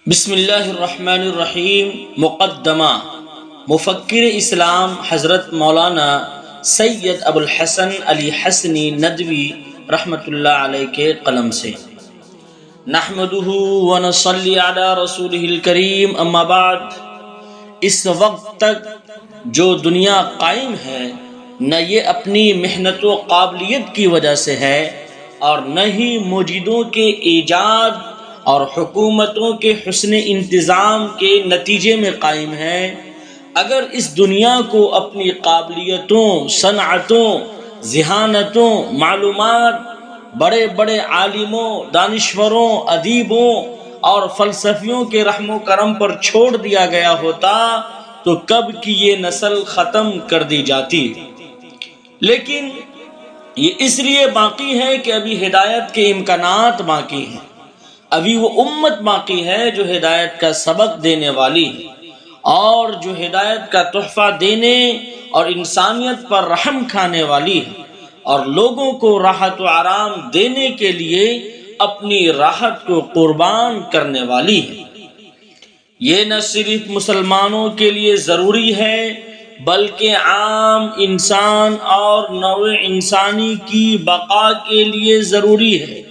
بسم اللہ الرحمن الرحیم۔ مقدمہ مفکر اسلام حضرت مولانا سید ابو الحسن علی حسنی ندوی رحمۃ اللہ علیہ کے قلم سے۔ نحمدہ ونصلی علی رسولہ الکریم، اما بعد۔ اس وقت تک جو دنیا قائم ہے نہ یہ اپنی محنت و قابلیت کی وجہ سے ہے اور نہ ہی موجودوں کے ایجاد اور حکومتوں کے حسن انتظام کے نتیجے میں قائم ہے۔ اگر اس دنیا کو اپنی قابلیتوں، صنعتوں، ذہانتوں، معلومات، بڑے بڑے عالموں، دانشوروں، ادیبوں اور فلسفیوں کے رحم و کرم پر چھوڑ دیا گیا ہوتا تو کب کی یہ نسل ختم کر دی جاتی، لیکن یہ اس لیے باقی ہے کہ ابھی ہدایت کے امکانات باقی ہیں، ابھی وہ امت باقی ہے جو ہدایت کا سبق دینے والی ہے اور جو ہدایت کا تحفہ دینے اور انسانیت پر رحم کھانے والی ہے اور لوگوں کو راحت و آرام دینے کے لیے اپنی راحت کو قربان کرنے والی ہے۔ یہ نہ صرف مسلمانوں کے لیے ضروری ہے بلکہ عام انسان اور نوع انسانی کی بقا کے لیے ضروری ہے۔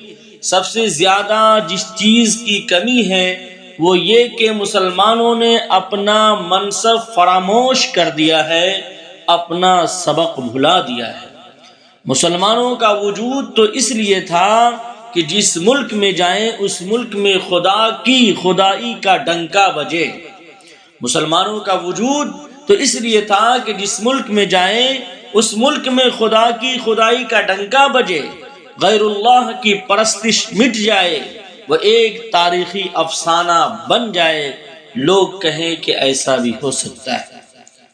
سب سے زیادہ جس چیز کی کمی ہے وہ یہ کہ مسلمانوں نے اپنا منصب فراموش کر دیا ہے، اپنا سبق بھلا دیا ہے۔ مسلمانوں کا وجود تو اس لیے تھا کہ جس ملک میں جائیں اس ملک میں خدا کی خدائی کا ڈنکا بجے۔ مسلمانوں کا وجود تو اس لیے تھا کہ جس ملک میں جائیں اس ملک میں خدا کی خدائی کا ڈنکا بجے، غیر اللہ کی پرستش مٹ جائے، وہ ایک تاریخی افسانہ بن جائے، لوگ کہیں کہ ایسا بھی ہو سکتا ہے۔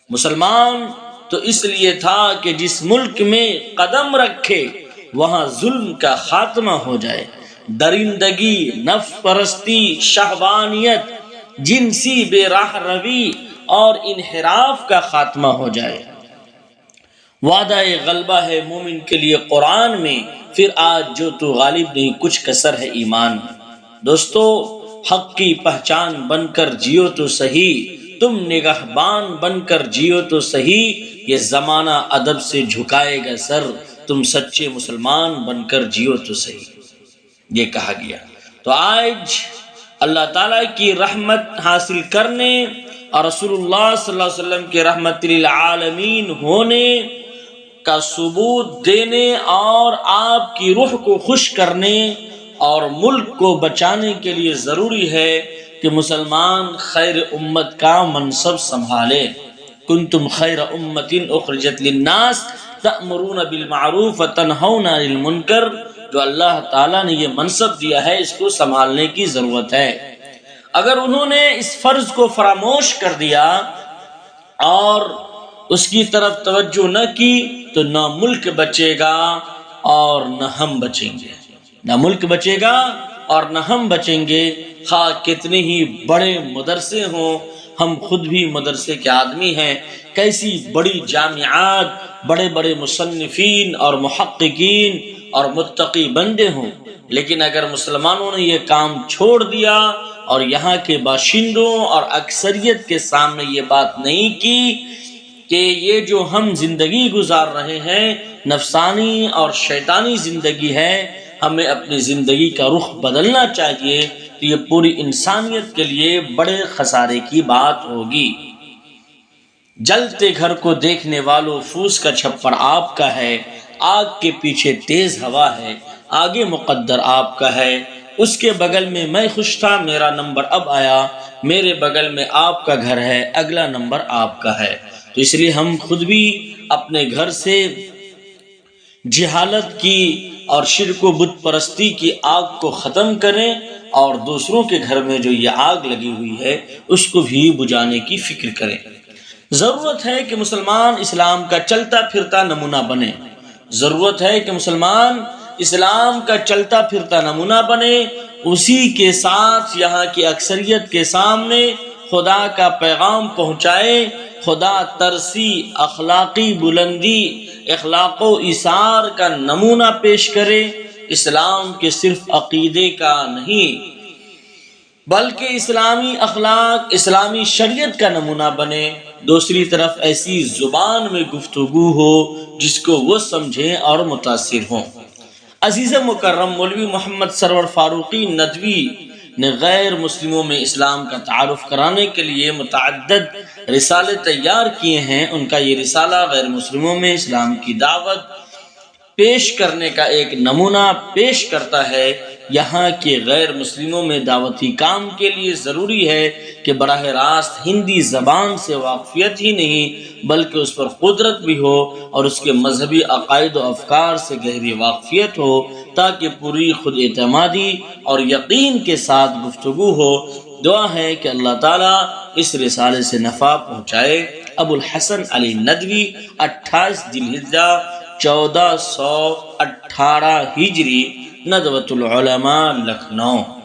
مسلمان تو اس لیے تھا کہ جس ملک میں قدم رکھے وہاں ظلم کا خاتمہ ہو جائے، درندگی، نفس پرستی، شہوانیت، جنسی بے راہ روی اور انحراف کا خاتمہ ہو جائے۔ وعدہ غلبہ ہے مومن کے لیے قرآن میں، پھر آج جو تو غالب نہیں کچھ کسر ہے ایمان میں۔ دوستو، حق کی پہچان بن کر جیو تو صحیح، تم نگہبان بن کر جیو تو صحیح، یہ زمانہ ادب سے جھکائے گا سر، تم سچے مسلمان بن کر جیو تو صحیح، یہ کہا گیا۔ تو آج اللہ تعالیٰ کی رحمت حاصل کرنے اور رسول اللہ صلی اللہ علیہ وسلم کے رحمت للعالمین ہونے کا ثبوت دینے اور آپ کی روح کو خوش کرنے اور ملک کو بچانے کے لیے ضروری ہے کہ مسلمان خیر امت کا منصب سنبھالے۔ کنتم خیر امت اخرجت للناس تأمرون بالمعروف وتنہون عن المنکر، جو اللہ تعالیٰ نے یہ منصب دیا ہے اس کو سنبھالنے کی ضرورت ہے۔ اگر انہوں نے اس فرض کو فراموش کر دیا اور اس کی طرف توجہ نہ کی تو نہ ملک بچے گا اور نہ ہم بچیں گے، نہ ملک بچے گا اور نہ ہم بچیں گے، خواہ کتنے ہی بڑے مدرسے ہوں، ہم خود بھی مدرسے کے آدمی ہیں، کیسی بڑی جامعات، بڑے بڑے مصنفین اور محققین اور متقی بندے ہوں، لیکن اگر مسلمانوں نے یہ کام چھوڑ دیا اور یہاں کے باشندوں اور اکثریت کے سامنے یہ بات نہیں کی کہ یہ جو ہم زندگی گزار رہے ہیں نفسانی اور شیطانی زندگی ہے، ہمیں اپنی زندگی کا رخ بدلنا چاہیے، تو یہ پوری انسانیت کے لیے بڑے خسارے کی بات ہوگی۔ جلتے گھر کو دیکھنے والوں فوس کا چھپر آپ کا ہے، آگ کے پیچھے تیز ہوا ہے، آگے مقدر آپ کا ہے، اس کے بغل میں خوش تھا، میرا نمبر اب آیا، میرے بغل میں آپ کا گھر ہے، اگلا نمبر آپ کا ہے۔ تو اس لیے ہم خود بھی اپنے گھر سے جہالت کی اور شرک و بت پرستی کی آگ کو ختم کریں اور دوسروں کے گھر میں جو یہ آگ لگی ہوئی ہے اس کو بھی بجھانے کی فکر کریں۔ ضرورت ہے کہ مسلمان اسلام کا چلتا پھرتا نمونہ بنے، ضرورت ہے کہ مسلمان اسلام کا چلتا پھرتا نمونہ بنے، اسی کے ساتھ یہاں کی اکثریت کے سامنے خدا کا پیغام پہنچائے، خدا ترسی، اخلاقی بلندی، اخلاق و ایثار کا نمونہ پیش کرے، اسلام کے صرف عقیدے کا نہیں بلکہ اسلامی اخلاق اسلامی شریعت کا نمونہ بنے، دوسری طرف ایسی زبان میں گفتگو ہو جس کو وہ سمجھیں اور متاثر ہوں۔ عزیز مکرم، مولوی محمد سرور فاروقی ندوی نے غیر مسلموں میں اسلام کا تعارف کرانے کے لیے متعدد رسالے تیار کیے ہیں۔ ان کا یہ رسالہ غیر مسلموں میں اسلام کی دعوت پیش کرنے کا ایک نمونہ پیش کرتا ہے۔ یہاں کے غیر مسلموں میں دعوتی کام کے لیے ضروری ہے کہ براہ راست ہندی زبان سے واقفیت ہی نہیں بلکہ اس پر قدرت بھی ہو اور اس کے مذہبی عقائد و افکار سے گہری واقفیت ہو، تاکہ پوری خود اعتمادی اور یقین کے ساتھ گفتگو ہو۔ دعا ہے کہ اللہ تعالیٰ اس رسالے سے نفع پہنچائے۔ ابو الحسن علی ندوی، 28 ذی الحجہ 1418 ہجری، ندوۃ العلماء، لکھنؤ۔